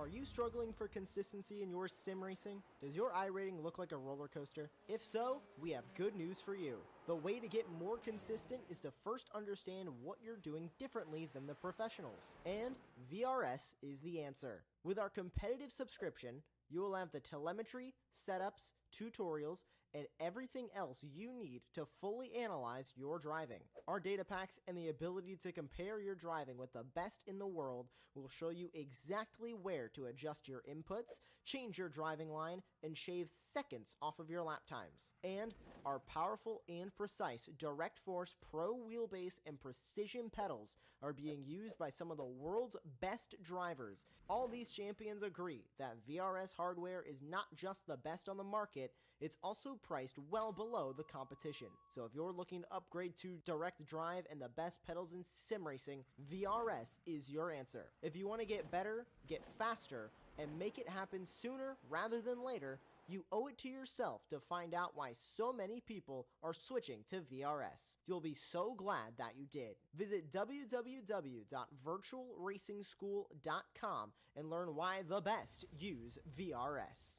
Are you struggling for consistency in your sim racing? Does your iRating look like a roller coaster? If so, we have good news for you. The way to get more consistent is to first understand what you're doing differently than the professionals. And VRS is the answer. With our competitive subscription, you will have the telemetry, setups, tutorials, and everything else you need to fully analyze your driving. Our data packs and the ability to compare your driving with the best in the world will show you exactly where to adjust your inputs, change your driving line, and shave seconds off of your lap times. And our powerful and precise Direct Force Pro wheelbase and precision pedals are being used by some of the world's best drivers. All these champions agree that VRS hardware is not just the best on the market, it's also priced well below the competition. So if you're looking to upgrade to direct drive and the best pedals in sim racing, VRS is your answer. If you want to get better, get faster, and make it happen sooner rather than later, you owe it to yourself to find out why so many people are switching to VRS. You'll be so glad that you did. Visit www.virtualracingschool.com and learn why the best use VRS.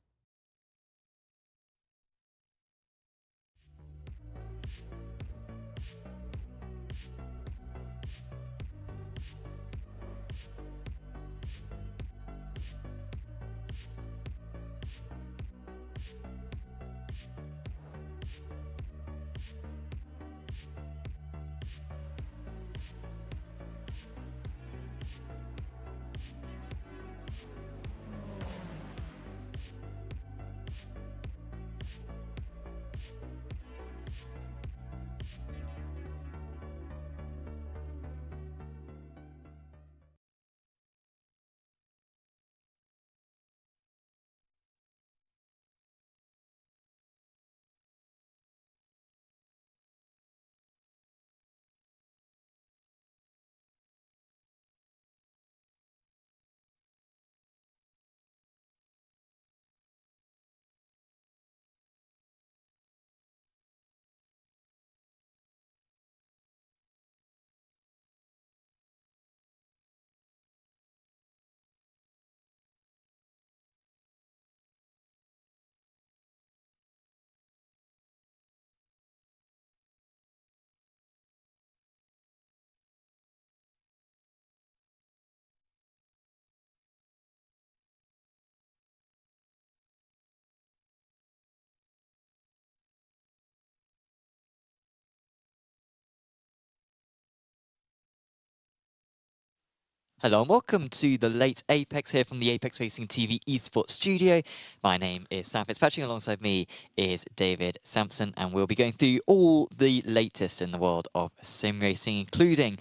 Hello and welcome to the late Apex here from the Apex Racing TV Esports studio. My name is Sam Fitzpatrick. Alongside me is David Sampson, and we'll be going through all the latest in the world of sim racing, including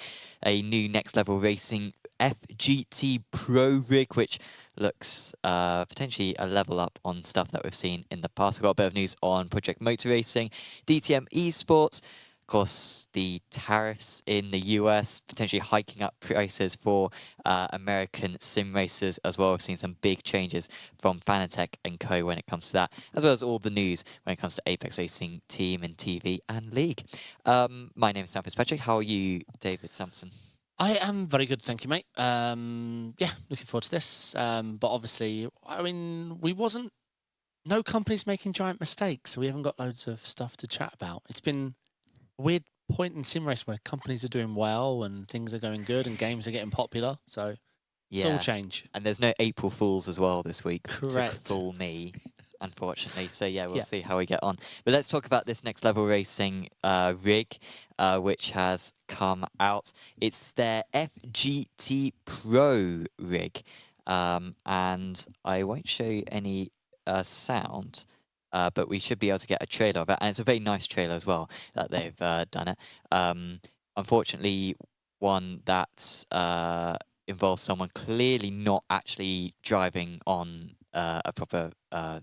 a new Next Level Racing FGT Pro rig, which looks potentially a level up on stuff that we've seen in the past. We've got a bit of news on Project Motor Racing, DTM Esports. Of course, the tariffs in the US potentially hiking up prices for American sim racers as well. We've seen some big changes from Fanatec and co when it comes to that, as well as all the news when it comes to Apex Racing team and TV and league. My name is Sam Fitzpatrick. How are you, David Sampson? I am very good, thank you, mate. Yeah, looking forward to this. But obviously, I mean, no company's making giant mistakes, so we haven't got loads of stuff to chat about. It's been a weird point in sim race where companies are doing well and things are going good and games are getting popular. So it's all change. And there's no April Fools as well this week. Correct. To fool me, unfortunately. So yeah, we'll see how we get on. But let's talk about this Next Level Racing rig, which has come out. It's their FGT Pro rig, and I won't show you any sound. But we should be able to get a trailer of it, and it's a very nice trailer as well that they've done it. Unfortunately, one that involves someone clearly not actually driving on a proper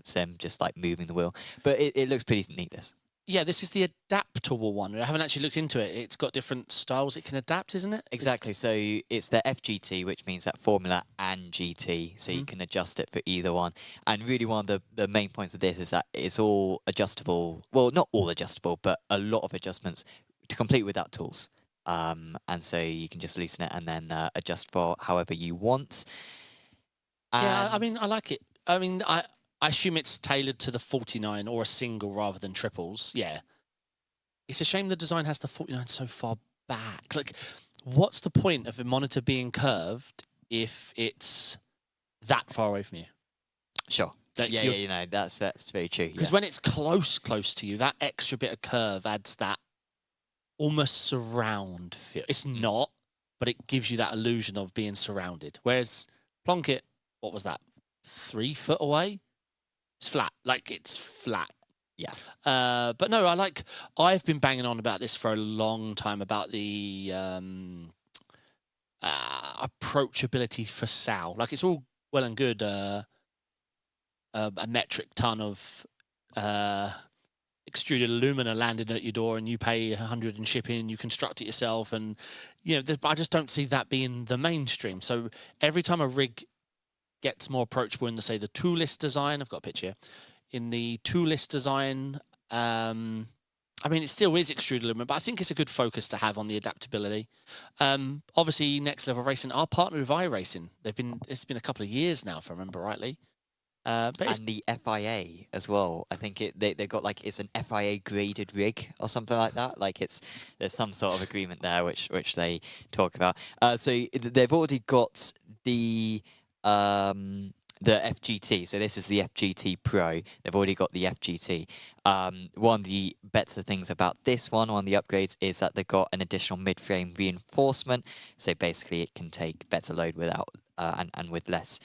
sim, just like moving the wheel. But it looks pretty neat, this. Yeah, this is the adaptable one. I haven't actually looked into it. It's got different styles it can adapt, isn't it? Exactly. So it's the FGT, which means that Formula and GT. So you can adjust it for either one. And really one of the main points of this is that it's all adjustable. Well, not all adjustable, but a lot of adjustments to complete without tools. And so you can just loosen it and then adjust for however you want. Yeah, I And mean, I like it. I mean, I assume it's tailored to the 49 or a single rather than triples. Yeah. It's a shame the design has the 49 so far back. Like, what's the point of a monitor being curved if it's that far away from you? sure. Like Yeah, you know, that's very true. Because Yeah. when it's close to you, that extra bit of curve adds that almost surround feel. It's not, but it gives you that illusion of being surrounded. Whereas Plunkett, what was that? 3 foot away? It's flat. Like, it's flat. Yeah. But no, I've been banging on about this for a long time about the approachability for SAL. Like, it's all well and good, a metric ton of extruded alumina landed at your door and you pay 100 in shipping, you construct it yourself, and you know, I just don't see that being the mainstream. So every time a rig gets more approachable in the, say, the toolless design, I've got a picture here, in the toolless design, I mean, it still is extruded aluminum, but I think it's a good focus to have on the adaptability. Obviously, Next Level Racing are partnered with iRacing. It's been a couple of years now, if I remember rightly. But And the FIA as well. I think they've got like, it's an FIA graded rig or something like that. Like, there's some sort of agreement there which they talk about. So they've already got the FGT. So this is the FGT Pro. They've already got the FGT. One of the better things about this one of the upgrades, is that they've got an additional mid-frame reinforcement. So basically, it can take better load without and with less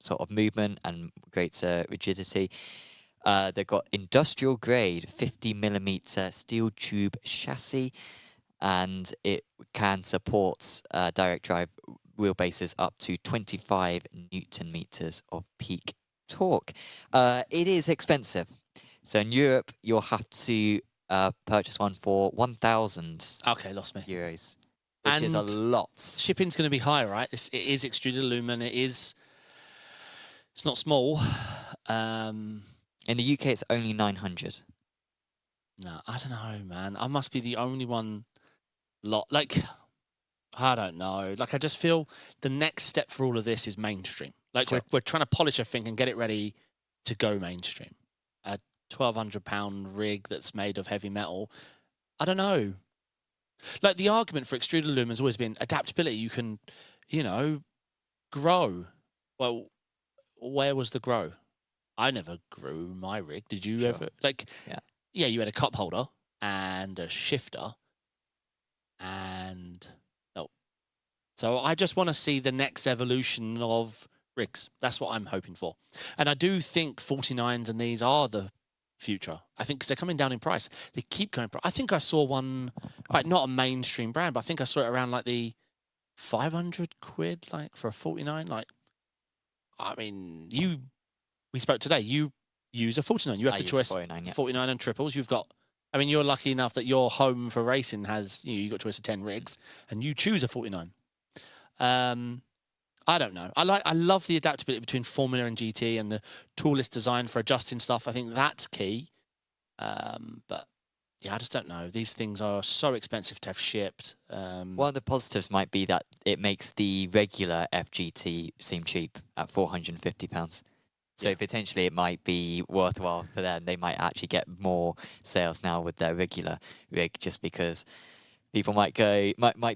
sort of movement and greater rigidity. They've got industrial grade 50mm steel tube chassis, and it can support direct drive wheelbases up to 25 Newton meters of peak torque. It is expensive. So in Europe, you'll have to purchase one for 1,000 okay, lost me. euros. Which is a lot. Shipping's going to be high, right? It is extruded aluminum. It's not small. In the UK, it's only 900. No, I don't know, man. I must be the only one. Like, I don't know. Like, I just feel the next step for all of this is mainstream. Like, Sure. we're trying to polish everything and get it ready to go mainstream. A £1,200 rig that's made of heavy metal. I don't know. Like, the argument for extruded aluminum has always been adaptability. You can, you know, grow. Well, where was the grow? I never grew my rig. Did you ever? Like, yeah, you had a cup holder and a shifter. And, no. So I just want to see the next evolution of rigs. That's what I'm hoping for. And I do think 49s and these are the future. I think because they're coming down in price. They keep going. I think I saw one, like, not a mainstream brand, but I think I saw it around like the 500 quid, like, for a 49. Like, I mean, we spoke today. You use a 49. You have the choice 49 and triples. You've got, I mean, you're lucky enough that your home for racing has, you got a choice of 10 rigs, and you choose a 49. I don't know. I love the adaptability between Formula and GT and the toolless design for adjusting stuff. I think that's key. But yeah, I just don't know. These things are so expensive to have shipped. One of the positives might be that it makes the regular FGT seem cheap at £450. So potentially it might be worthwhile for them. They might actually get more sales now with their regular rig, just because people might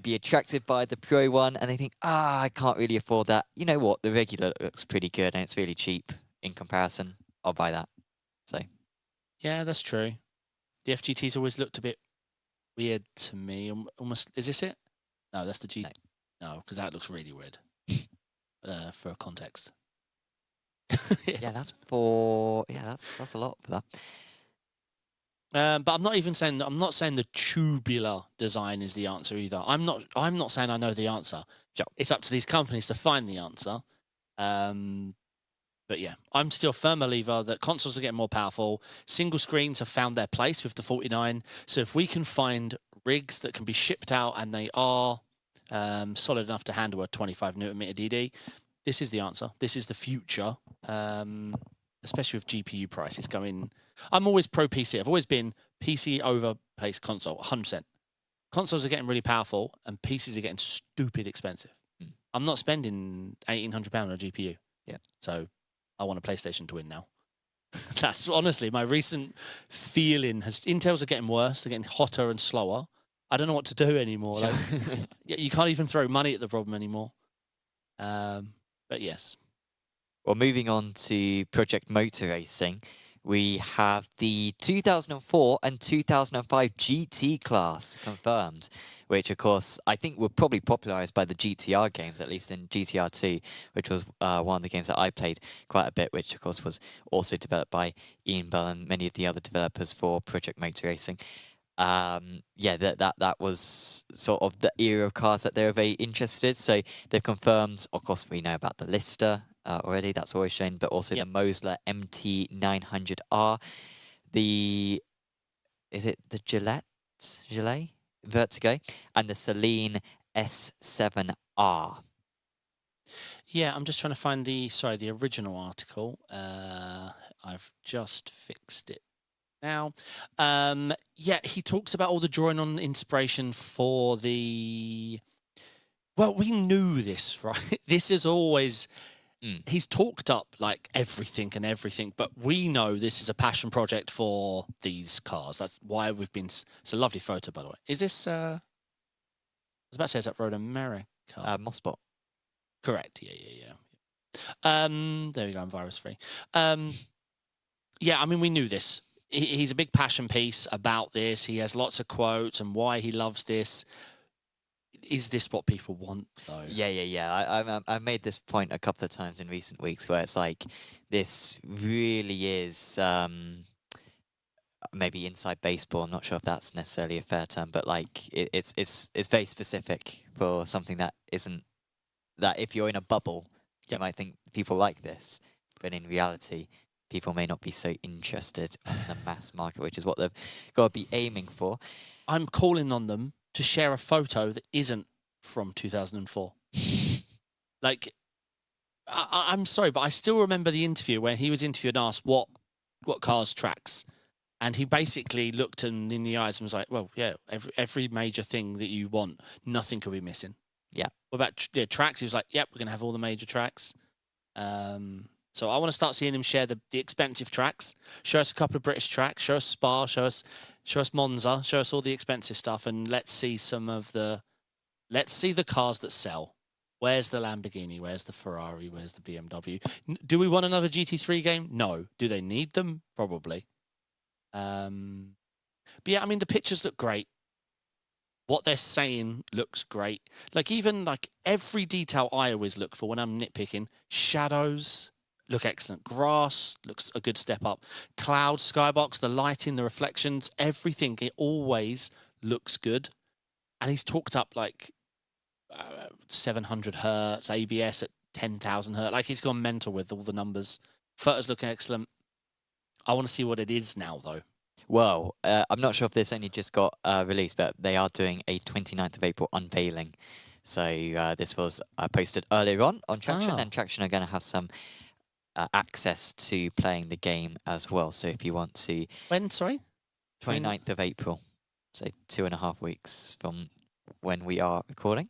be attracted by the Pro one and they think, I can't really afford that. You know what? The regular looks pretty good and it's really cheap in comparison. I'll buy that. So yeah, that's true. The FGT's always looked a bit weird to me. Almost, is this it? No, that's the G. No, because that looks really weird. For context. yeah, that's a lot for that. But I'm not saying the tubular design is the answer either. I'm not saying I know the answer. Sure. It's up to these companies to find the answer. But yeah, I'm still a firm believer that consoles are getting more powerful. Single screens have found their place with the 49. So if we can find rigs that can be shipped out and they are solid enough to handle a 25 Nm DD, this is the answer. This is the future, especially with GPU prices going. I'm always pro PC. I've always been PC over console, 100%. Consoles are getting really powerful and PCs are getting stupid expensive. I'm not spending £1,800 on a GPU. Yeah. So I want a PlayStation to win now. That's honestly my recent feeling. Intels are getting worse. They're getting hotter and slower. I don't know what to do anymore. Like, you can't even throw money at the problem anymore. But yes. Well, moving on to Project Motor Racing, we have the 2004 and 2005 GT class confirmed, which, of course, I think were probably popularized by the GTR games, at least in GTR 2, which was one of the games that I played quite a bit, which, of course, was also developed by Ian Bell and many of the other developers for Project Motor Racing. Yeah, that was sort of the era of cars that they were very interested. So they've confirmed, of course, we know about the Lister already, that's always shown, but also the Mosler MT900R, is it the Gillette Vertigo, and the Celine S7R. Yeah, I'm just trying to find the original article. I've just fixed it now. Yeah, he talks about all the drawing on inspiration for the... Well, we knew this, right? This is always... He's talked up like everything, but we know this is a passion project for these cars. That's why we've been... It's a lovely photo, by the way. Is this... I was about to say, is that Road America? Mossbot. Correct, yeah. There we go, I'm virus-free. Yeah, I mean, we knew this. He's a big passion piece about this. He has lots of quotes and why he loves this. Is this what people want, though? Yeah. I've made this point a couple of times in recent weeks where it's like, this really is maybe inside baseball. I'm not sure if that's necessarily a fair term, but like it's very specific for something that isn't, that if you're in a bubble, you might think people like this, but in reality, people may not be so interested in the mass market, which is what they've got to be aiming for. I'm calling on them to share a photo that isn't from 2004. Like, I'm sorry, but I still remember the interview when he was interviewed and asked what cars tracks. And he basically looked him in the eyes and was like, well, yeah, every major thing that you want, nothing could be missing. Yeah. What about tracks? He was like, yep, we're going to have all the major tracks. So I want to start seeing him share the expensive tracks, show us a couple of British tracks, show us Spa, show us Monza, show us all the expensive stuff, and let's see the cars that sell. Where's the Lamborghini? Where's the Ferrari? Where's the BMW? Do we want another GT3 game? No. Do they need them? Probably. But yeah, I mean, the pictures look great. What they're saying looks great. Like, even like every detail I always look for when I'm nitpicking, shadows look excellent. Grass looks a good step up. Clouds, skybox, the lighting, the reflections, everything, it always looks good. And he's talked up like 700 hertz, ABS at 10,000 hertz. Like, he's gone mental with all the numbers. Photos looking excellent. I want to see what it is now, though. Well, I'm not sure if this only just got released, but they are doing a 29th of April unveiling. So this was posted earlier on Traction, and Traction are going to have some access to playing the game as well. So if you want to... When, sorry? 29th of April. So 2.5 weeks from when we are recording.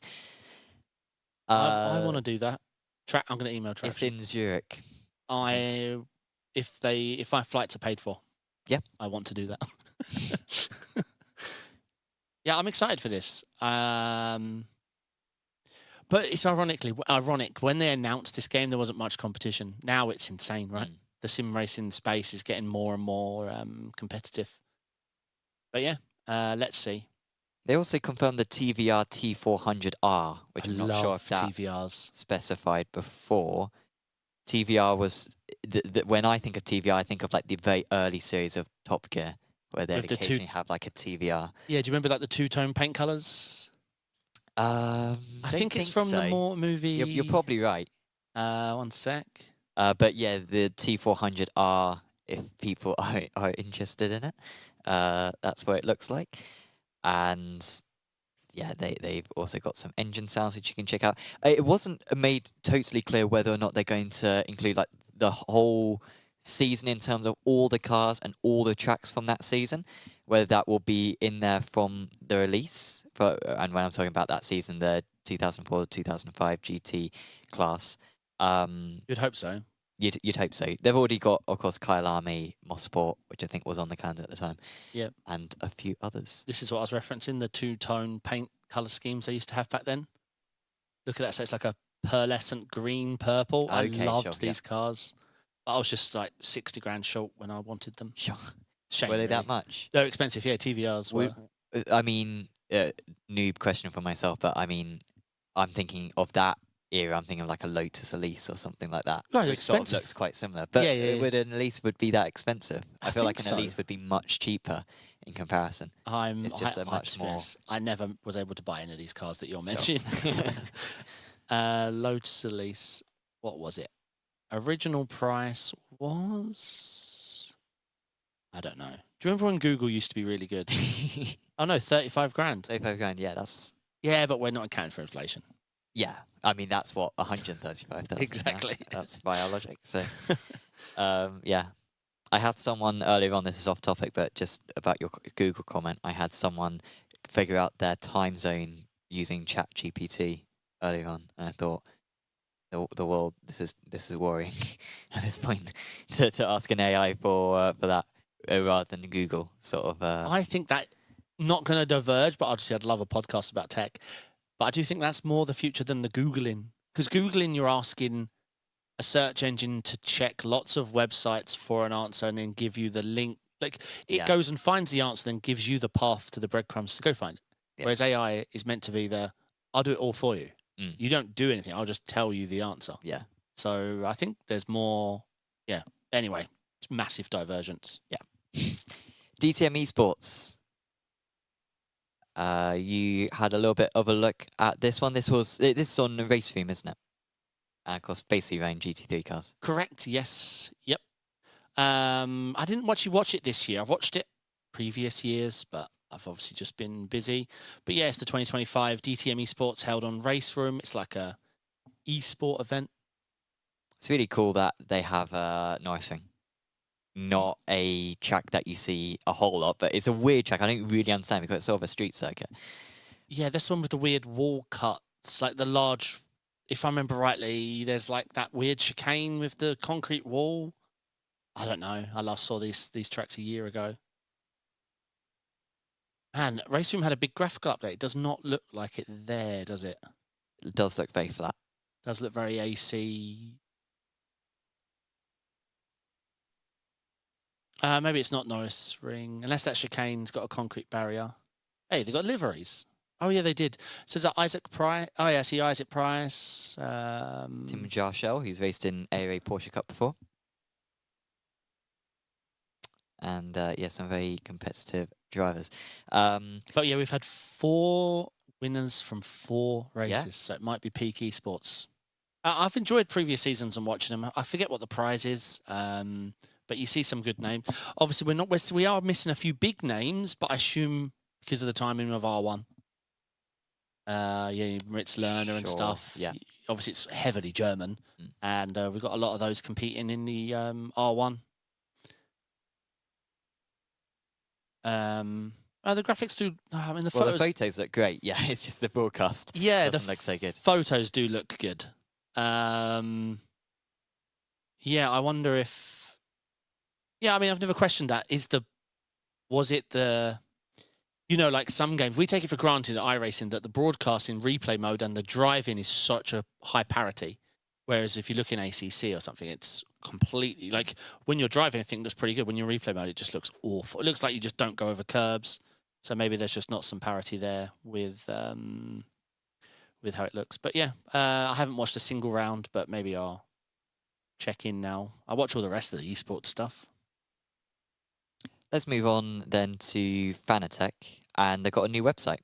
I want to do that. I'm going to email Traction. It's in Zurich. If my flights are paid for. Yeah. I want to do that. Yeah, I'm excited for this. But it's ironic. When they announced this game, there wasn't much competition. Now it's insane, right? The sim racing space is getting more and more competitive. But yeah, let's see. They also confirmed the TVR T400R, which I'm not sure if that TVRs specified before. TVR was... when I think of TVR, I think of like the very early series of Top Gear, where they occasionally have like a TVR. Yeah, do you remember like the two-tone paint colours? I think it's from the movie... You're probably right. 1 sec. But yeah, the T400R, if people are interested in it, that's what it looks like. And yeah, they've also got some engine sounds which you can check out. It wasn't made totally clear whether or not they're going to include like the whole season in terms of all the cars and all the tracks from that season, whether that will be in there from the release. And when I'm talking about that season, the 2004, 2005 GT class. You'd hope so. You'd hope so. They've already got, of course, Kyle Army, Mosport, which I think was on the calendar at the time. Yeah. And a few others. This is what I was referencing, the two-tone paint colour schemes they used to have back then. Look at that. So it's like a pearlescent green, purple. I loved these cars. But I was just like 60 grand short when I wanted them. Sure. Shame, Were they really. that much? They're expensive, yeah. TVRs were. I mean, noob question for myself, but I mean, I'm thinking of that era. I'm thinking of like a Lotus Elise or something like that. No, which sort of looks quite similar. But would an Elise would be that expensive? I feel like an Elise would be much cheaper in comparison. It's just much more. I never was able to buy any of these cars that you're mentioning. Lotus Elise, what was it? Original price was, I don't know. Do you remember when Google used to be really good? Oh no, 35 grand. 35 grand, yeah, that's... Yeah, but we're not accounting for inflation. Yeah, I mean, that's what, 135,000. Exactly. Yeah? That's biologic, so... yeah. I had someone earlier on, this is off topic, but just about your Google comment, I had someone figure out their time zone using ChatGPT earlier on, and I thought, the world, this is worrying at this point to ask an AI for that rather than Google sort of. I think that, not going to diverge, but obviously I'd love a podcast about tech. But I do think that's more the future than the Googling, because Googling, you're asking a search engine to check lots of websites for an answer and then give you the link. Like it goes and finds the answer, then gives you the path to the breadcrumbs to go find it. Yeah. Whereas AI is meant to be I'll do it all for you. You don't do anything. I'll just tell you the answer. Yeah. So I think there's more. Yeah. Anyway, it's massive divergence. Yeah. DTM Esports. You had a little bit of a look at this one. This is on Racefilm, isn't it? And of course, basically around GT3 cars. Correct. Yes. Yep. I didn't actually watch it this year. I've watched it previous years, but I've obviously just been busy. But yeah, it's the 2025 DTM Esports held on Race Room. It's like a esport event. It's really cool that they have a Norris Ring. Not a track that you see a whole lot, but it's a weird track. I don't really understand because it's sort of a street circuit. Yeah, this one with the weird wall cuts, like the large, if I remember rightly, there's like that weird chicane with the concrete wall. I don't know. I last saw these tracks a year ago. Man, Race Room had a big graphical update. It does not look like it there, does it? It does look very flat. It does look very AC. Maybe it's not Norris Ring, unless that chicane's got a concrete barrier. Hey, they got liveries. Oh yeah, they did. So is that Isaac Price? Oh yeah, I see Isaac Price. Tim Jarshell, who's raced in ARA Porsche Cup before. And yeah, some very competitive drivers. But yeah, we've had 4 winners from 4 races, so it might be PECC Esports. I've enjoyed previous seasons and watching them. I forget what the prize is, but you see some good names. Obviously, we are missing a few big names, but I assume because of the timing of R1. Yeah, Moritz Lerner and stuff. Yeah. Obviously, it's heavily German, and we've got a lot of those competing in the R1. The graphics do. I mean, the photos look great. Yeah, it's just the broadcast. Yeah, doesn't look so good. Photos do look good. Yeah, I wonder if. Yeah, I mean, I've never questioned that. Was it the? You know, like some games, we take it for granted at iRacing that the broadcasting replay mode and the driving is such a high parity. Whereas if you look in ACC or something, it's completely like when you're driving, I think it looks pretty good. When you're replay mode, it just looks awful. It looks like you just don't go over curbs. So maybe there's just not some parity there with how it looks. But yeah, I haven't watched a single round, but maybe I'll check in now. I watch all the rest of the esports stuff. Let's move on then to Fanatec, and they've got a new website.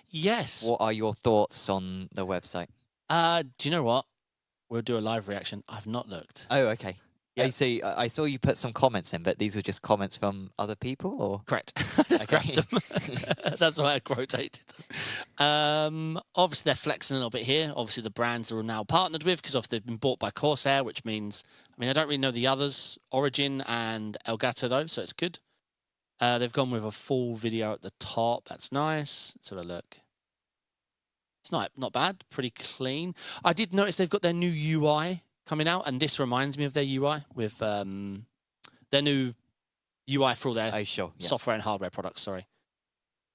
Yes. What are your thoughts on the website? Do you know what? We'll do a live reaction. I've not looked. Oh, okay. Yeah. So I saw you put some comments in, but these were just comments from other people, or? Correct. I just grabbed them. That's why I quotated them. Obviously, they're flexing a little bit here. Obviously, the brands are now partnered with because they've been bought by Corsair, which means, I mean, I don't really know the others, Origin and Elgato, though, so it's good. They've gone with a full video at the top. That's nice. Let's have a look. It's not bad, pretty clean. I did notice they've got their new UI coming out, and this reminds me of their UI with their new UI for all their software and hardware products. Sorry.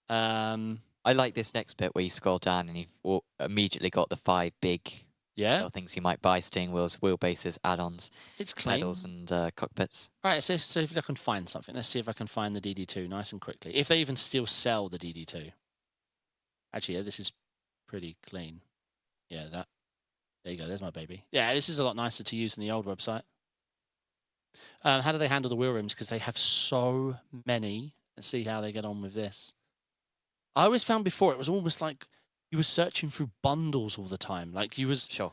I like this next bit where you scroll down and you've immediately got the 5 big little things you might buy: steering wheels, wheelbases, add-ons, it's clean. pedals, and cockpits. All right, so if I can find something, let's see if I can find the DD2 nice and quickly. If they even still sell the DD2. Actually, yeah, this is pretty clean. Yeah, there you go. There's my baby. Yeah, this is a lot nicer to use than the old website. How do they handle the wheel rims? Because they have so many. Let's see how they get on with this. I always found before it was almost like you were searching through bundles all the time. Like you was... Sure.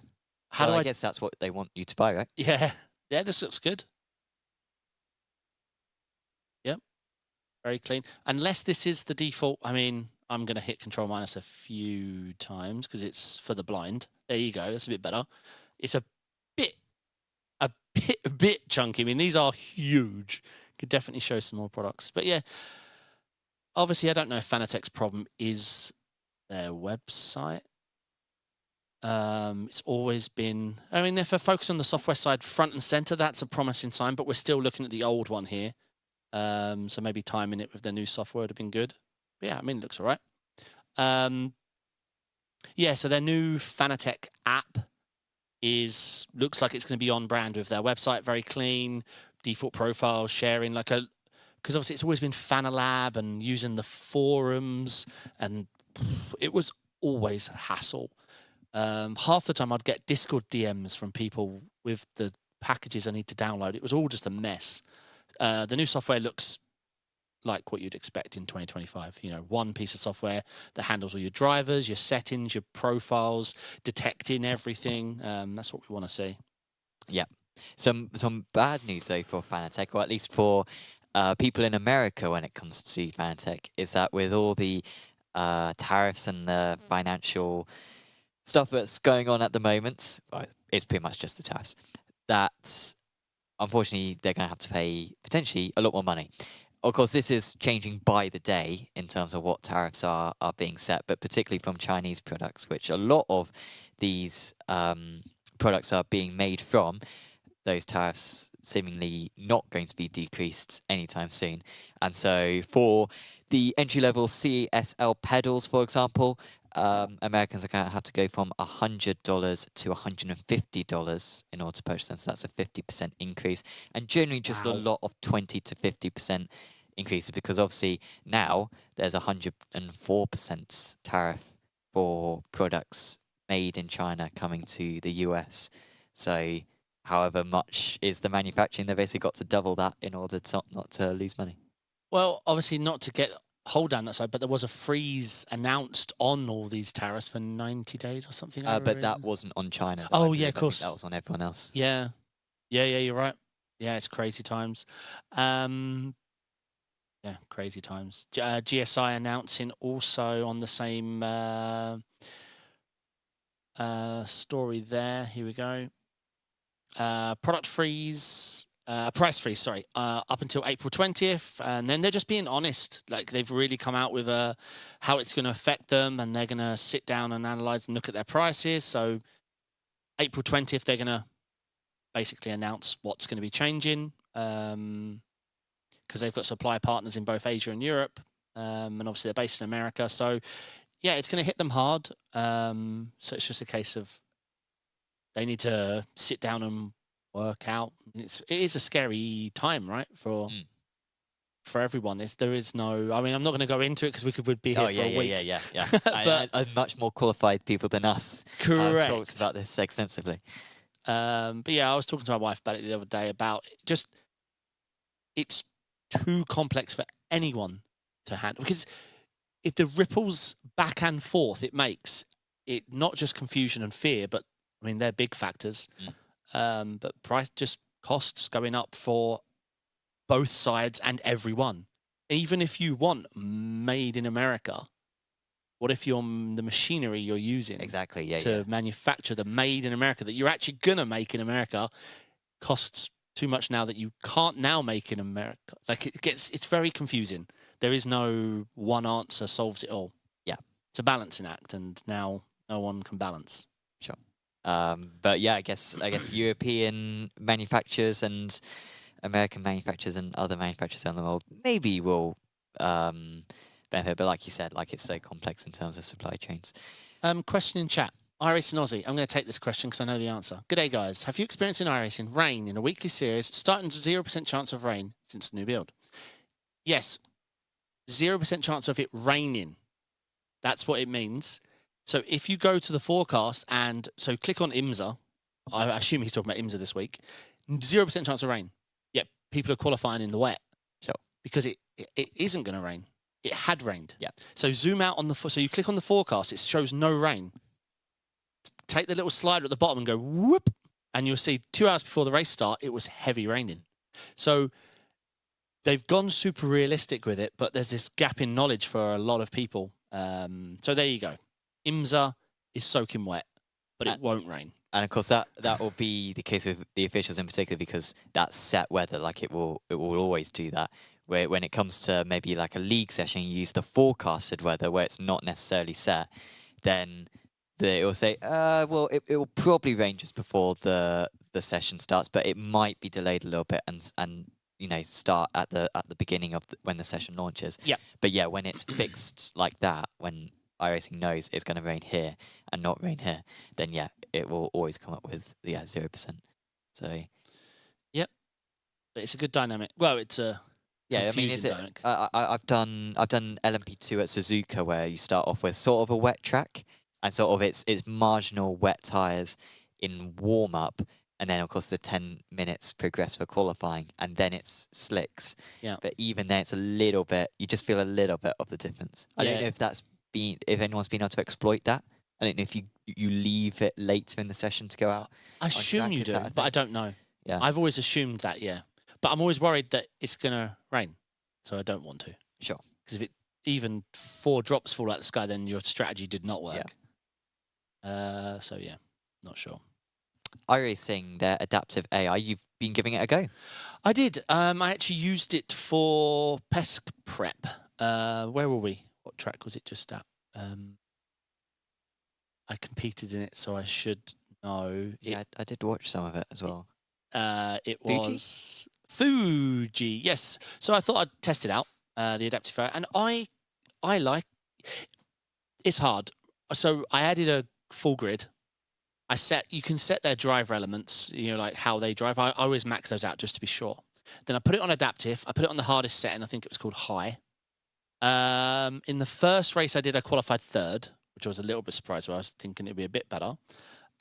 How do I guess that's what they want you to buy, right? Yeah. Yeah, this looks good. Yep. Very clean. Unless this is the default. I mean, I'm going to hit Control minus a few times because it's for the blind. There you go. That's a bit better. It's a bit chunky. I mean, these are huge. Could definitely show some more products. But yeah, obviously, I don't know if Fanatec's problem is their website. It's always been... I mean, if I focus on the software side front and center, that's a promising sign, but we're still looking at the old one here. So maybe timing it with their new software would have been good. But yeah, I mean, it looks all right. Yeah, so their new Fanatec app looks like it's going to be on brand with their website. Very clean, default profile, sharing because obviously it's always been Fanalab and using the forums, and it was always a hassle. Half the time I'd get Discord DMs from people with the packages I need to download. It was all just a mess. The new software looks like what you'd expect in 2025. You know, one piece of software that handles all your drivers, your settings, your profiles, detecting everything. That's what we want to see. Yeah. Some bad news though for Fanatec, or at least for people in America when it comes to Fanatec, is that with all the tariffs and the financial stuff that's going on at the moment, well, it's pretty much just the tariffs, that unfortunately they're going to have to pay potentially a lot more money. Of course, this is changing by the day in terms of what tariffs are being set, but particularly from Chinese products, which a lot of these products are being made from. Those tariffs seemingly not going to be decreased anytime soon. And so for the entry-level CSL pedals, for example, Americans are going to have to go from $100 to $150 in order to purchase them. So that's a 50% increase. And generally just a lot of 20 to 50% increases, because obviously now there's 104% tariff for products made in China coming to the US. So however much is the manufacturing, they've basically got to double that in order to not to lose money. Well, obviously not to get hold down that side, but there was a freeze announced on all these tariffs for 90 days or something. But that wasn't on China. Oh, yeah, of course. That was on everyone else. Yeah. Yeah, you're right. Yeah, it's crazy times. Yeah, crazy times. GSI announcing also on the same story there. Here we go. Product freeze. Price freeze, sorry, up until April 20th. And then they're just being honest. Like, they've really come out with how it's going to affect them, and they're going to sit down and analyze and look at their prices. So April 20th, they're going to basically announce what's going to be changing, because they've got supply partners in both Asia and Europe, and obviously they're based in America. So yeah, it's going to hit them hard. So it's just a case of they need to sit down and work out. It is a scary time, right, for everyone. There is no... I mean, I'm not going to go into it because would be here for a week. Yeah. But much more qualified people than us correct. Talked about this extensively. But yeah, I was talking to my wife about it the other day about just... It's too complex for anyone to handle, because if the ripples back and forth it makes, it not just confusion and fear, but I mean, they're big factors. But price, just costs going up for both sides and everyone. Even if you want made in America, what if the machinery you're using to manufacture the made in America that you're actually gonna make in America costs too much now that you can't now make in America? Like, it's very confusing. There is no one answer solves it all. Yeah, it's a balancing act, and now no one can balance. Sure. But yeah, I guess European manufacturers and American manufacturers and other manufacturers around the world maybe will benefit. But like you said, like it's so complex in terms of supply chains. Question in chat. iRacing Aussie. I'm going to take this question because I know the answer. Good day, guys. Have you experienced in iRacing rain in a weekly series starting 0% chance of rain since the new build? Yes. 0% chance of it raining. That's what it means. So if you go to the forecast and so click on IMSA, I assume he's talking about IMSA this week, 0% chance of rain. Yep, people are qualifying in the wet. Sure. Because it isn't going to rain. It had rained. Yeah. So zoom out on so you click on the forecast, it shows no rain. Take the little slider at the bottom and go whoop, and you'll see 2 hours before the race start, it was heavy raining. So they've gone super realistic with it, but there's this gap in knowledge for a lot of people. So there you go. IMSA is soaking wet, but it won't rain. And of course, that will be the case with the officials in particular, because that's set weather. Like it will always do that. Where when it comes to maybe like a league session, you use the forecasted weather where it's not necessarily set, then it will say, well, it will probably rain just before the session starts, but it might be delayed a little bit and you know, start at the beginning of when the session launches. Yeah. But yeah, when it's fixed like that, when iRacing knows it's going to rain here and not rain here, then yeah, it will always come up with 0%. So yep, but it's a good dynamic. Well, it's a yeah. I mean, I've done LMP2 at Suzuka, where you start off with sort of a wet track and sort of it's marginal wet tires in warm up. And then, of course, the 10 minutes progress for qualifying, and then it's slicks. Yeah. But even then, it's a little bit. You just feel a little bit of the difference. I don't know if anyone's been able to exploit that. I don't know if you leave it later in the session to go out. I assume you do, but I don't know. Yeah. I've always assumed that. Yeah. But I'm always worried that it's gonna rain, so I don't want to. Sure. Because if it even 4 drops fall out of the sky, then your strategy did not work. Yeah. So yeah, not sure. iRacing, their adaptive AI, you've been giving it a go. I did. I actually used it for PESC prep. Where were we? What track was it just at? I competed in it, so I should know. Yeah, I did watch some of it as well. It Fuji? was Fuji, yes. So I thought I'd test it out, the adaptive AI, and I like. It's hard. So I added a full grid. You can set their driver elements, you know, like how they drive. I always max those out just to be sure. Then I put it on adaptive. I put it on the hardest setting. I think it was called high. In the first race I did, I qualified 3rd, which I was a little bit surprised. I was thinking it'd be a bit better.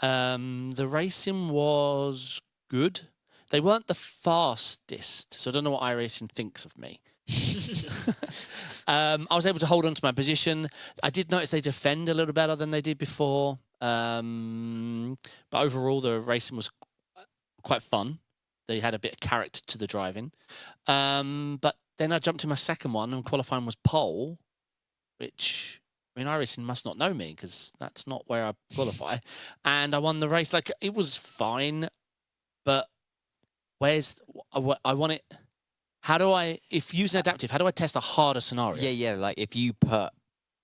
The racing was good. They weren't the fastest, so I don't know what iRacing thinks of me. I was able to hold on to my position. I did notice they defend a little better than they did before. But overall, the racing was quite fun. They had a bit of character to the driving. But then I jumped to my second one, and qualifying was pole, which, I mean, iRacing must not know me because that's not where I qualify. And I won the race. Like, it was fine, but I want it. How do I, if using adaptive, how do I test a harder scenario? Yeah. Like if you put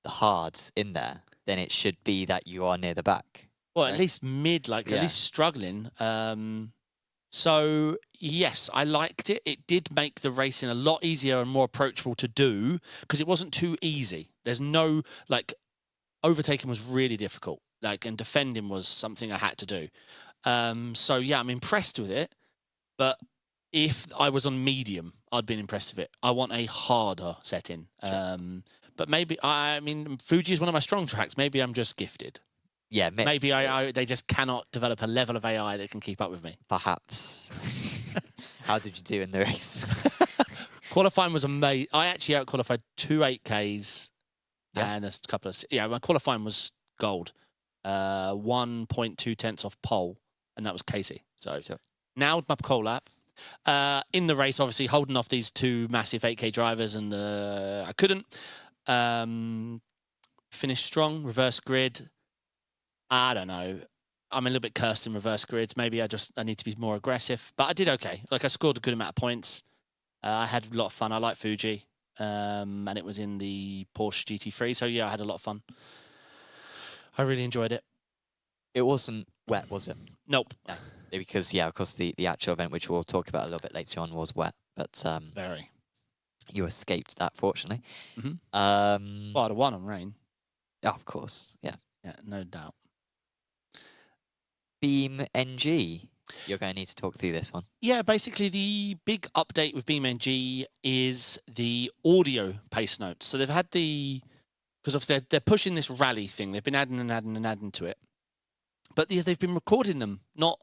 the hards in there, then it should be that you are near the back. Well, right? At least mid, at least struggling. So yes, I liked it. It did make the racing a lot easier and more approachable to do because it wasn't too easy. There's no, overtaking was really difficult. And defending was something I had to do. So yeah, I'm impressed with it. But if I was on medium, I'd been impressed with it. I want a harder setting. Sure. But maybe, I mean, Fuji is one of my strong tracks. Maybe I'm just gifted. Yeah. Maybe they just cannot develop a level of AI that can keep up with me. Perhaps. How did you do in the race? Qualifying was amazing. I actually out-qualified 2 8Ks and a couple of... Yeah, my qualifying was gold. 1.2 tenths off pole, and that was Casey. So sure. Nailed my pole lap. In the race, obviously, holding off these 2 massive 8K drivers, and I couldn't. Finished strong, reverse grid. I don't know. I'm a little bit cursed in reverse grids. Maybe I need to be more aggressive. But I did okay. I scored a good amount of points. I had a lot of fun. I like Fuji. And it was in the Porsche GT3. So, yeah, I had a lot of fun. I really enjoyed it. It wasn't wet, was it? Nope. No. Because, yeah, of course, the actual event, which we'll talk about a little bit later on, was wet. But Very. you escaped that, fortunately. Mm-hmm. Um, Well, I'd have won on rain. oh, of course, yeah. Yeah, no doubt. BeamNG. You're going to need to talk through this one. Yeah, basically the big update with BeamNG is the audio pace notes. So they've had because they're pushing this rally thing. They've been adding and adding and adding to it. But they've been recording them, not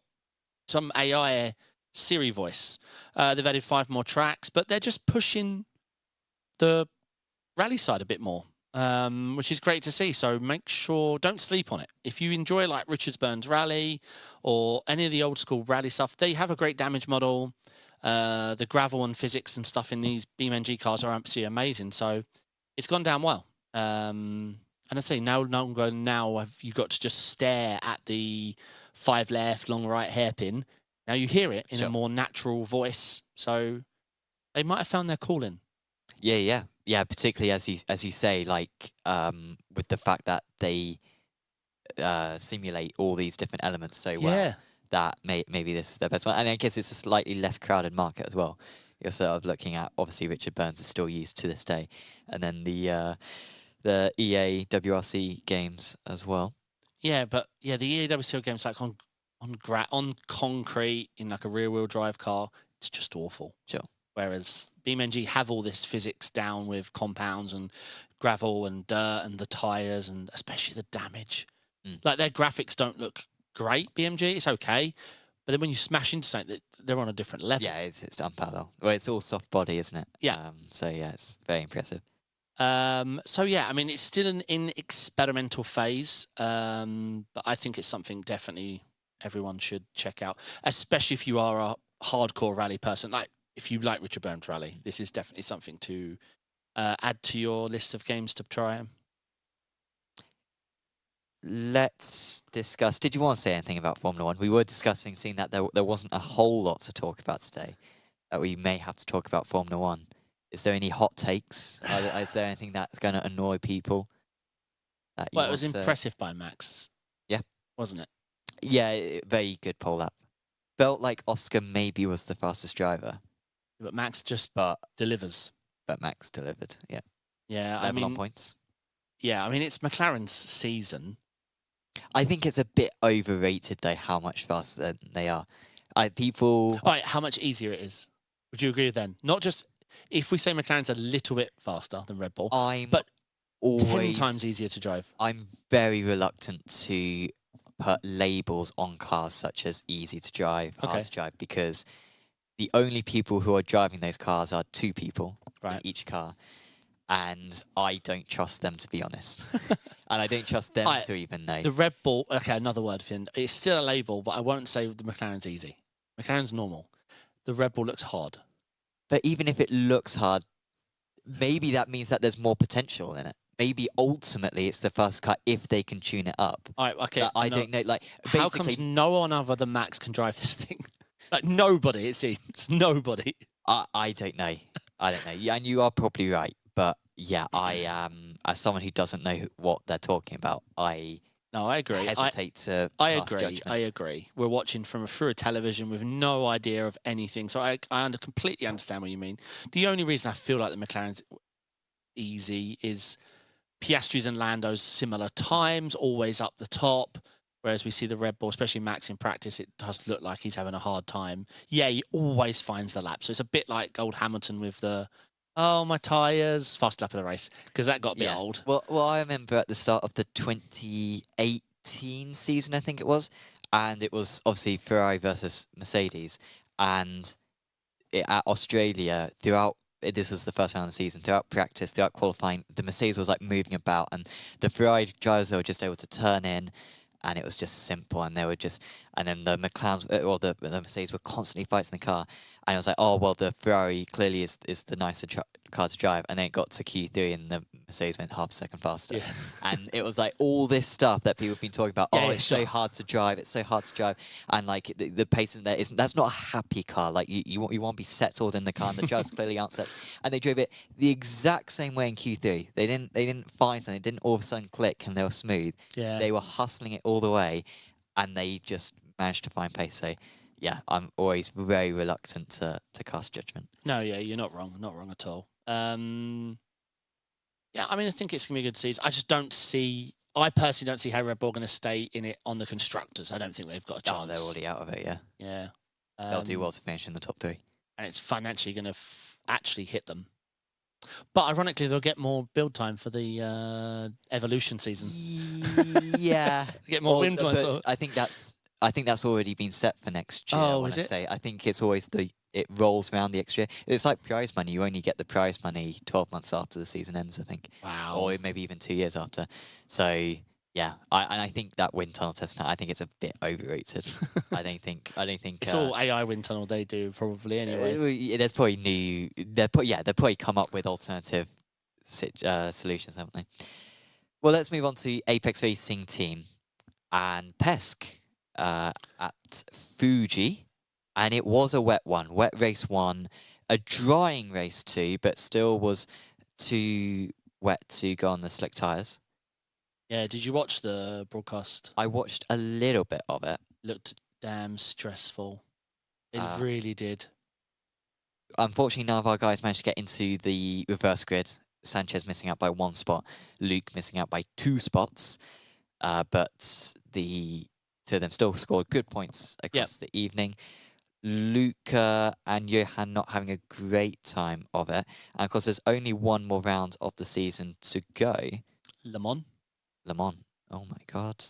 some AI Siri voice. They've added 5 more tracks, but they're just pushing the rally side a bit more, which is great to see. So make sure, don't sleep on it. If you enjoy like Richards Burns Rally or any of the old school rally stuff, they have a great damage model. The gravel and physics and stuff in these BeamNG cars are absolutely amazing. So it's gone down well. And I say now have you got to just stare at the 5 left, long right hairpin. Now you hear it in a more natural voice. So they might have found their calling. Yeah. Particularly as you say, like with the fact that they simulate all these different elements so well, that maybe this is their best one. And I guess it's a slightly less crowded market as well. You're sort of looking at, obviously Richard Burns is still used to this day, and then the EA WRC games as well. Yeah, but the EA WRC games like on concrete in like a rear wheel drive car, it's just awful. Sure. Whereas BeamNG have all this physics down with compounds and gravel and dirt and the tires and especially the damage. Like their graphics don't look great. BeamNG, it's okay, but then when you smash into something, they're on a different level. Yeah, it's unparalleled. Well, it's all soft body, isn't it? Yeah. So yeah, it's very impressive. So yeah, I mean, it's still in experimental phase, but I think it's something definitely everyone should check out, especially if you are a hardcore rally person. Like if you like Richard Burns Rally, this is definitely something to add to your list of games to try. Let's discuss. Did you want to say anything about Formula One? We were discussing, seeing that there wasn't a whole lot to talk about today, that we may have to talk about Formula One. Is there any hot takes? Is there anything that's going to annoy people? Well, it was impressive by Max. Yeah. Wasn't it? Yeah, very good pole lap. Felt like Oscar maybe was the fastest driver. But Max just delivers. But Max delivered, yeah. Yeah, Level on points. Yeah, I mean, it's McLaren's season. I think it's a bit overrated, though, how much faster they are. People... All right, how much easier it is. Would you agree with then? Not just... If we say McLaren's a little bit faster than Red Bull, but always 10 times easier to drive. I'm very reluctant to put labels on cars such as easy to drive, hard to drive, because the only people who are driving those cars are 2 people in each car, and I don't trust them, to be honest. And I don't trust them to even know. The Red Bull, okay, another word, Finn. It's still a label, but I won't say the McLaren's easy. McLaren's normal. The Red Bull looks hard. But even if it looks hard, maybe that means that there's more potential in it. Maybe ultimately it's the fastest car if they can tune it up. All right, okay. But I don't know. Like, how comes no one other than Max can drive this thing? Like nobody, it seems. Nobody. I don't know. I don't know. Yeah, and you are probably right. But yeah, I am, as someone who doesn't know what they're talking about, I agree. Hesitate to. I agree. We're watching through a television with no idea of anything, so I completely understand what you mean. The only reason I feel like the McLaren's easy is Piastri's and Lando's similar times, always up the top. Whereas we see the Red Bull, especially Max in practice, it does look like he's having a hard time. Yeah, he always finds the lap, so it's a bit like old Hamilton with the. Oh, my tyres. Fast lap of the race, because that got a bit old. Well, I remember at the start of the 2018 season, I think it was, and it was obviously Ferrari versus Mercedes. And at Australia, this was the first round of the season, throughout practice, throughout qualifying, the Mercedes was like moving about, and the Ferrari drivers, they were just able to turn in, and it was just simple, and they were just, and then the McLarens, or the Mercedes were constantly fighting the car, and it was like, oh, well, the Ferrari clearly is the nicer car to drive, and then it got to Q3 and the Mercedes went half a second faster. Yeah. And it was like all this stuff that people have been talking about. Yeah, Oh, it's so hard to drive. It's so hard to drive. And like the pace in there isn't. That's not a happy car. Like you want to be settled in the car, and the driver's clearly outset. And they drove it the exact same way in Q3. They didn't find something. It didn't all of a sudden click, and they were smooth. Yeah. They were hustling it all the way, and they just managed to find pace. So yeah, I'm always very reluctant to cast judgment. No, yeah, you're not wrong. Not wrong at all. Yeah, I mean, I think it's going to be a good season. I personally don't see how Red Bull are going to stay in it on the constructors. I don't think they've got a chance. Oh, they're already out of it, yeah. Yeah. They'll do well to finish in the top 3. And it's financially going to actually hit them. But ironically, they'll get more build time for the Evolution season. Yeah. Get more win points. But I think that's already been set for next year. Oh, is it? I think it's always it rolls around the extra year. It's like prize money. You only get the prize money 12 months after the season ends, I think. Wow. Or maybe even 2 years after. So yeah, I think that wind tunnel test, I think it's a bit overrated. I don't think it's all AI wind tunnel they do probably anyway. There's probably they'll probably come up with alternative solutions, haven't they? Well, let's move on to Apex Racing team and PESC at Fuji, and it was a wet race 1, a drying race 2, but still was too wet to go on the slick tyres. Yeah, did you watch the broadcast? I watched a little bit of it. Looked damn stressful. It really did. Unfortunately, none of our guys managed to get into the reverse grid. Sanchez missing out by 1 spot, Luke missing out by 2 spots, but the two of them still scored good points across the evening. Luca and Johan not having a great time of it. And of course, there's only 1 more round of the season to go. Le Mans. Oh my god.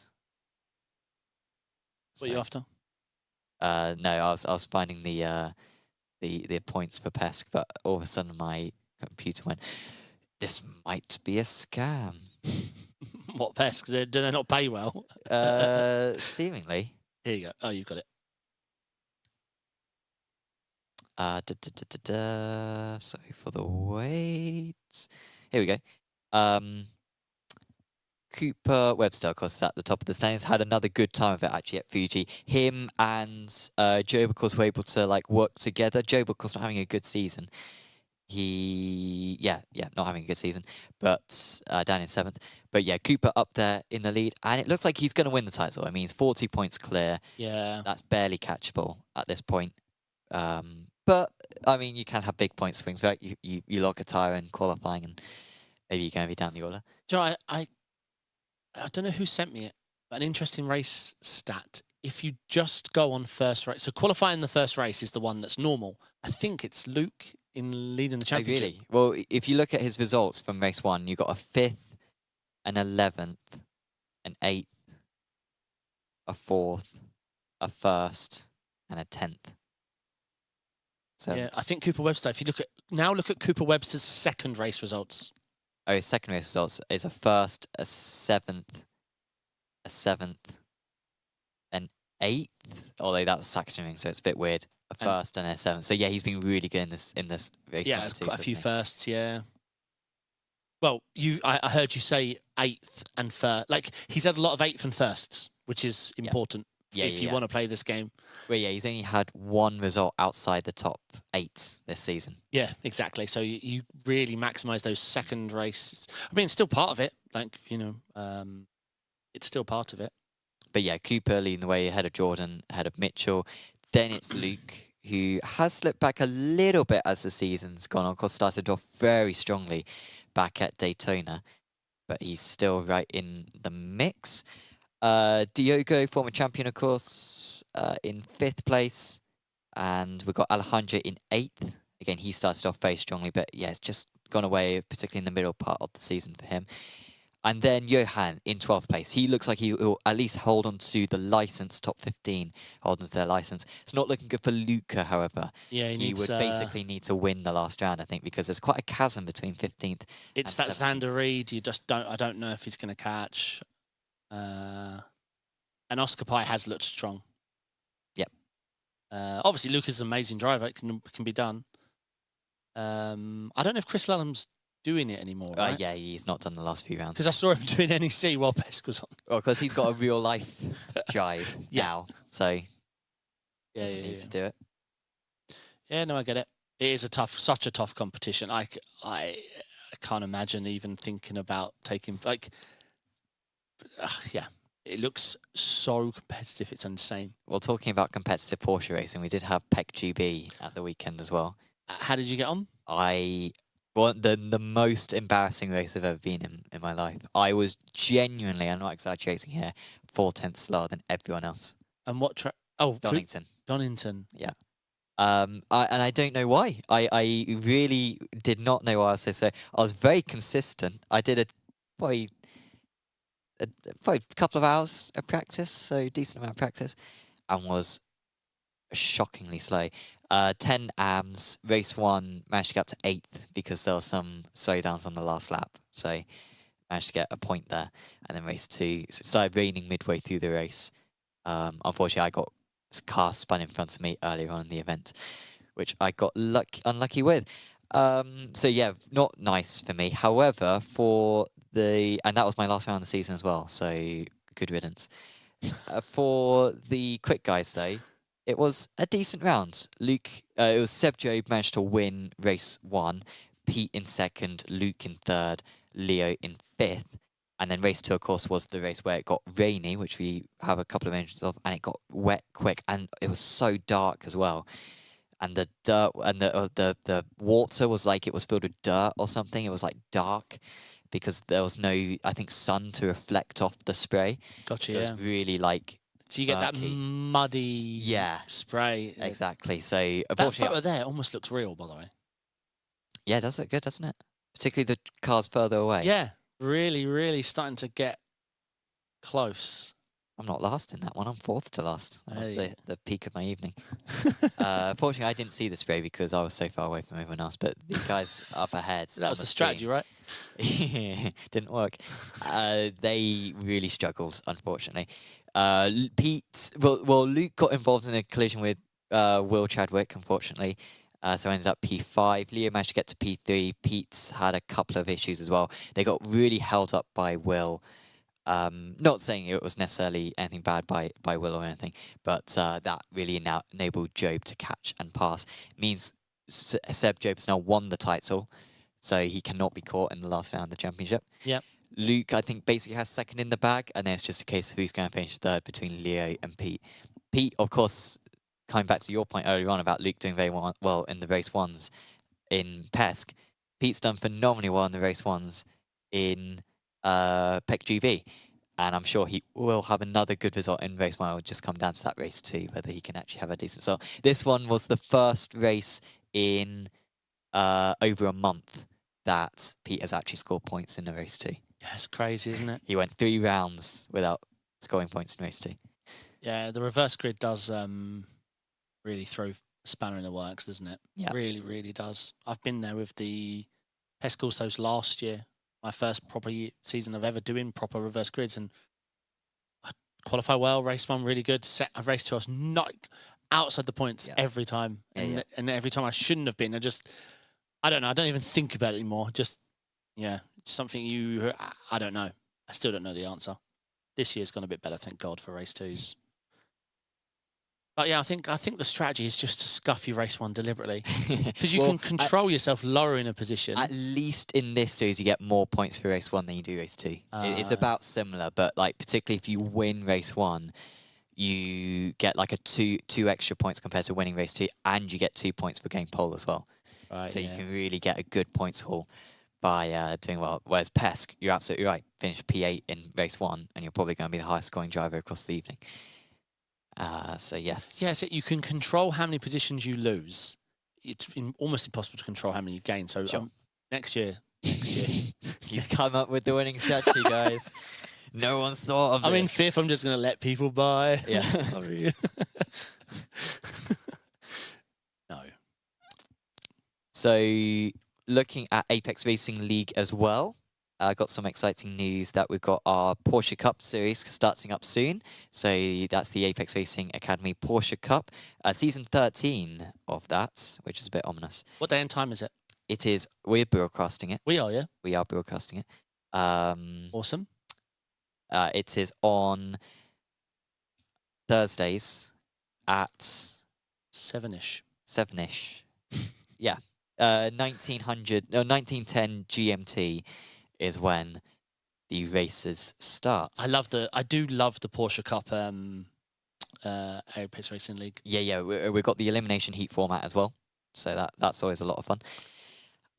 What are you after? No, I was finding the points for PESC, but all of a sudden my computer went, this might be a scam. What PESC? Do they not pay well? Seemingly. Here you go. Oh, you've got it. Sorry for the wait. Here we go. Cooper Webster, of course, is at the top of the standings. Had another good time of it actually at Fuji. Him and Job, of course, were able to work together. Job, of course, not having a good season. Not having a good season, but down in 7th. But yeah, Cooper up there in the lead, and it looks like he's going to win the title. I mean, he's 40 points clear. Yeah, that's barely catchable at this point. But I mean, you can have big point swings, right? You log a tire in qualifying, and maybe you're going to be down the order. Joe, I don't know who sent me it, but an interesting race stat. If you just go on first race, so qualifying the first race is the one that's normal. I think it's Luke in leading the championship. Oh, really? Well, if you look at his results from race 1, you got a 5th, an 11th, an 8th, a 4th, a 1st, and a 10th. So yeah, I think Cooper Webster. If you look at Cooper Webster's second race results. Oh, his second race results is a 1st, a 7th, a 7th, an 8th. Although that's saxoning, so it's a bit weird. A 1st and a 7th. So yeah, he's been really good in this race. Yeah, quite a few firsts. Yeah. Well, I heard you say 8th and 1st. Like he's had a lot of 8th and 1sts, which is important if you want to play this game. Well, yeah, he's only had 1 result outside the top 8 this season. Yeah, exactly. So you really maximise those second races. I mean, it's still part of it. It's still part of it. But yeah, Cooper leading the way ahead of Jordan, ahead of Mitchell. Then it's Luke, who has slipped back a little bit as the season's gone on. Of course, started off very strongly back at Daytona, but he's still right in the mix. Diogo, former champion, of course, in 5th place. And we've got Alejandro in 8th. Again, he started off very strongly, but yeah, it's just gone away, particularly in the middle part of the season for him. And then Johan in 12th place. He looks like he will at least hold on to the license, top 15, hold on to their license. It's not looking good for Luca, however. Yeah, he would basically need to win the last round, I think, because there's quite a chasm between 15th It's and that 17th. Xander Reed. I don't know if he's going to catch. And Oscar Pie has looked strong. Yep. Obviously, Luca's an amazing driver. It can be done. I don't know if Chris Lallum's doing it anymore, right? Yeah, he's not done the last few rounds. Because I saw him doing NEC while PESC was on. Well, because he's got a real life drive now, so he doesn't need to do it. Yeah, no, I get it. It is such a tough competition. I can't imagine even thinking about taking yeah. It looks so competitive. It's insane. Well, talking about competitive Porsche racing, we did have PECC GB at the weekend as well. How did you get on? The most embarrassing race I've ever been in my life. I was genuinely, I'm not exaggerating here, 4/10 slower than everyone else. And what track? Oh, Donington. Donington. Yeah. I don't know why. I really did not know why I was so slow. I was very consistent. I did probably a couple of hours of practice, so decent amount of practice, and was shockingly slow. 10 AMs, race 1, managed to get up to 8th because there were some slowdowns on the last lap. So managed to get a point there. And then race 2, so it started raining midway through the race. Unfortunately, I got a car spun in front of me earlier on in the event, which I got unlucky with. So yeah, not nice for me. However, and that was my last round of the season as well, so good riddance. For the quick guys though, it was a decent round. It was Seb Job managed to win race 1, Pete in 2nd, Luke in 3rd, Leo in 5th. And then race 2, of course, was the race where it got rainy, which we have a couple of mentions of, and it got wet quick, and it was so dark as well. And the dirt and the water was like it was filled with dirt or something. It was like dark because there was no, I think, sun to reflect off the spray. Gotcha. It was really like. So you get that muddy spray. Exactly. So that photo there almost looks real, by the way. Yeah, it does look good, doesn't it? Particularly the cars further away. Yeah, really, really starting to get close. I'm not last in that one. I'm 4th to last. That was the peak of my evening. Fortunately, I didn't see the spray because I was so far away from everyone else. But the guys up ahead. That was the strategy, right? Didn't work. They really struggled, unfortunately. Luke got involved in a collision with Will Chadwick, unfortunately. So I ended up P5. Leo managed to get to P3. Pete's had a couple of issues as well. They got really held up by Will. Not saying it was necessarily anything bad by Will or anything, but that really enabled Job to catch and pass. It means Seb Job has now won the title, so he cannot be caught in the last round of the championship. Yep. Luke, I think, basically has 2nd in the bag, and then it's just a case of who's going to finish 3rd between Leo and Pete. Pete, of course, coming back to your point earlier on about Luke doing very well in the race 1s in PESC, Pete's done phenomenally well in the race 1s in PECC GB, and I'm sure he will have another good result in race 1. It will just come down to that race 2, whether he can actually have a decent result. This one was the first race in over a month that Pete has actually scored points in a race 2. Yeah, it's crazy, isn't it? He went 3 rounds without scoring points in race 2. Yeah, the reverse grid does really throw a spanner in the works, doesn't it? Yeah. Really, really does. I've been there with the PESC All-Stars last year, my first proper season of ever doing proper reverse grids, and I qualify well. Race 1 really good. Race 2 I was not outside the points every time, and every time I shouldn't have been. I don't know. I don't even think about it anymore. Just something I don't know. I still don't know the answer. This year's gone a bit better, thank God, for race 2s. But yeah, I think the strategy is just to scuff your race 1 deliberately, because you can control yourself lowering a position. At least in this series, you get more points for race 1 than you do race 2. It's about similar, but like particularly if you win race 1, you get like a two extra points compared to winning race 2, and you get 2 points for getting pole as well. Right, so you can really get a good points haul by doing well. Whereas PESC, you're absolutely right. Finish P8 in race 1, and you're probably going to be the highest scoring driver across the evening. So yes. Yeah, so you can control how many positions you lose. It's almost impossible to control how many you gain. So next year. He's come up with the winning strategy, guys. No one's thought of this. I'm in 5th. I'm just going to let people buy. Yeah. No. So looking at Apex Racing League as well, got some exciting news that we've got our Porsche Cup series starting up soon. So that's the Apex Racing Academy Porsche Cup, season 13 of that, which is a bit ominous. What day and time is it? it is. We're broadcasting it. We are, yeah. We are broadcasting it. Awesome. It is on Thursdays at 7-ish. 7-ish. Yeah. 1910 GMT is when the races start. I do love the Porsche Cup Apex Racing League. Yeah. We've got the elimination heat format as well, so that's always a lot of fun.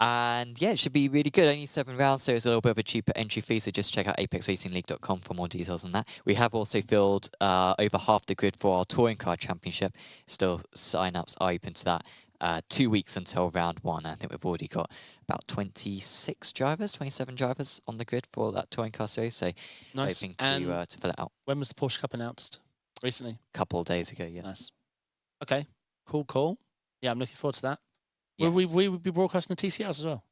And yeah, it should be really good. Only 7 rounds, so it's a little bit of a cheaper entry fee. So just check out apexracingleague.com for more details on that. We have also filled over half the grid for our touring car championship. Still, sign-ups are open to that. 2 weeks until round 1. I think we've already got about 26 drivers, 27 drivers on the grid for that touring car series. So Nice. hoping to fill it out. When was the Porsche Cup announced? Recently? A couple of days ago, yeah. Nice. Okay. Cool. Yeah, I'm looking forward to that. Yes. We will be broadcasting the TCRs as well?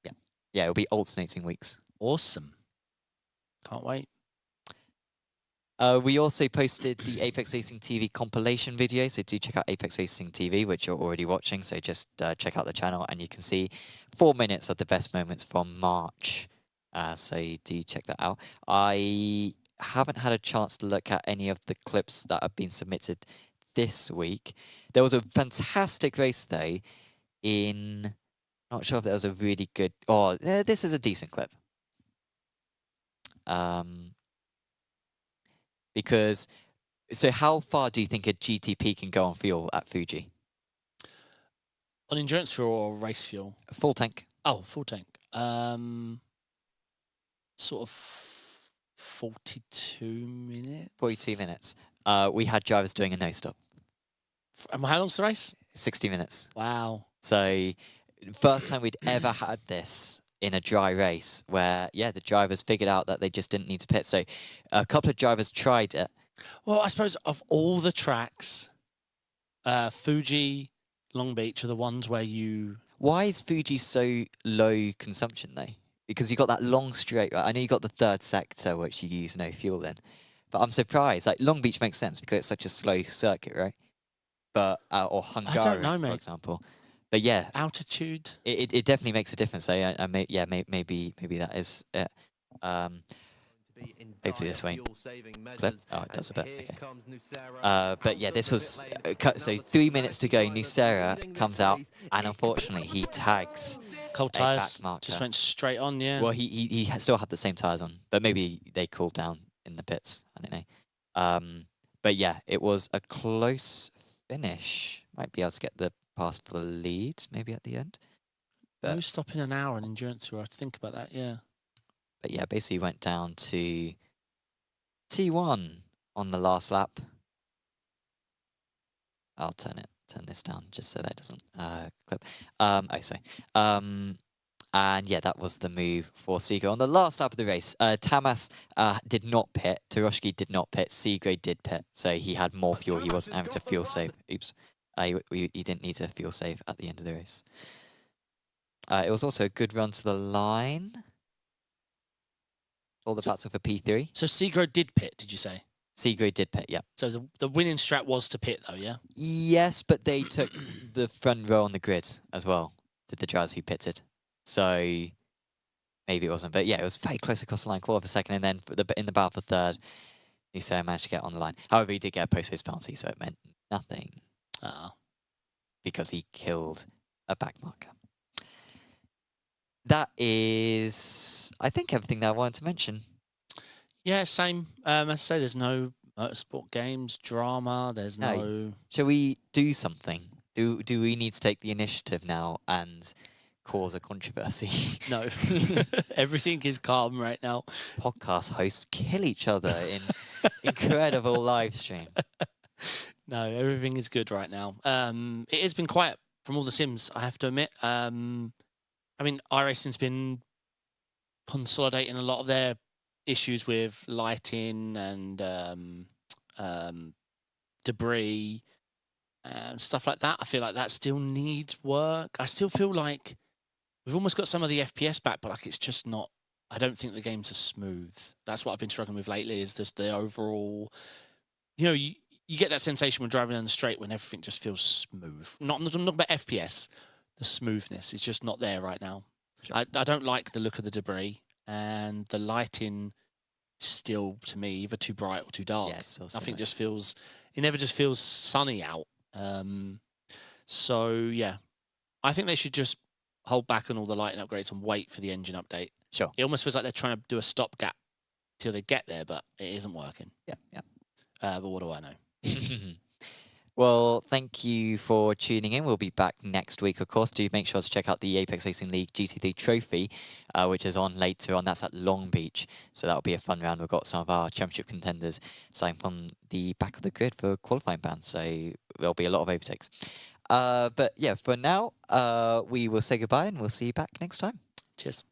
Yeah, it'll be alternating weeks. Awesome. Can't wait. We also posted the Apex Racing TV compilation video, so do check out Apex Racing TV, which you're already watching. So just check out the channel, and you can see 4 minutes of the best moments from March. So do check that out. I haven't had a chance to look at any of the clips that have been submitted this week. There was a fantastic race, though, not sure if that was a really good... Oh, this is a decent clip. Because, so how far do you think a GTP can go on fuel at Fuji? On endurance fuel or race fuel? Full tank. Oh, full tank. Sort of 42 minutes. 42 minutes. We had drivers doing a no-stop. How long's the race? 60 minutes. Wow. So, first time we'd ever had this in a dry race where, yeah, the drivers figured out that they just didn't need to pit. So a couple of drivers tried it. Well, I suppose of all the tracks, Fuji, Long Beach are the ones where you... Why is Fuji so low consumption, though? Because you got that long straight, right? I know you got the third sector, which you use no fuel in. But I'm surprised. Like, Long Beach makes sense because it's such a slow circuit, right? But, or Hungary, I don't know, mate. for example. But yeah, altitude. It definitely makes a difference. So maybe that is it. Hopefully this won't clip. Oh, it does a bit. Okay. But yeah, this was so 3 minutes to go. Nucera comes out, and unfortunately he tags. Cold tyres. Just went straight on. Yeah. Well, he still had the same tyres on, but maybe they cooled down in the pits. I don't know. But yeah, it was a close finish. Might be able to get the pass for the lead, maybe at the end. But no stopping an hour in endurance tour. I think about that, yeah. But yeah, basically went down to T1 on the last lap. I'll turn this down just so that doesn't clip. And yeah, that was the move for Seagrave. On the last lap of the race, Tamas did not pit, Taroshki did not pit, Seagrave did pit, so he had more fuel. He wasn't having to fuel save. Oops. He didn't need to fuel save at the end of the race. It was also a good run to the line. All the parts of a P3. So Seagrave did pit, did you say? Seagrave did pit, yeah. So the winning strat was to pit, though, yeah? Yes, but they took the front row on the grid as well, did the drivers who pitted. So maybe it wasn't. But yeah, it was very close across the line, quarter of a second. And then in the battle for third, Nucera managed to get on the line. However, he did get a post-race penalty, so it meant nothing. Because he killed a back marker. That is, I think, everything that I wanted to mention. Yeah, same. As I say, there's no motorsport games, drama, there's no... Shall we do something? Do we need to take the initiative now and cause a controversy? No. Everything is calm right now. Podcast hosts kill each other in incredible live stream. No, everything is good right now. It has been quiet from all the sims, I have to admit. I mean, iRacing's been consolidating a lot of their issues with lighting and debris and stuff like that. I feel like that still needs work. I still feel like we've almost got some of the FPS back, but like it's just not. I don't think the games are smooth. That's what I've been struggling with lately. Is just the overall. You know, you get that sensation when driving down the straight when everything just feels smooth. Not about FPS. the smoothness is just not there right now. Sure. I don't like the look of the debris, and the lighting still, to me, either too bright or too dark. Yeah, it's still Nothing similar. just feels, it never just feels sunny out. So yeah, I think they should just hold back on all the lighting upgrades and wait for the engine update. Sure. It almost feels like they're trying to do a stopgap till they get there, but it isn't working. Yeah, yeah. But what do I know? Well, thank you for tuning in. We'll be back next week, of course. Do make sure to check out the Apex Racing League GT3 Trophy, which is on later on. That's at Long Beach. So that'll be a fun round. We've got some of our championship contenders starting from the back of the grid for qualifying bands. So there'll be a lot of overtakes. But yeah, for now, we will say goodbye and we'll see you back next time. Cheers.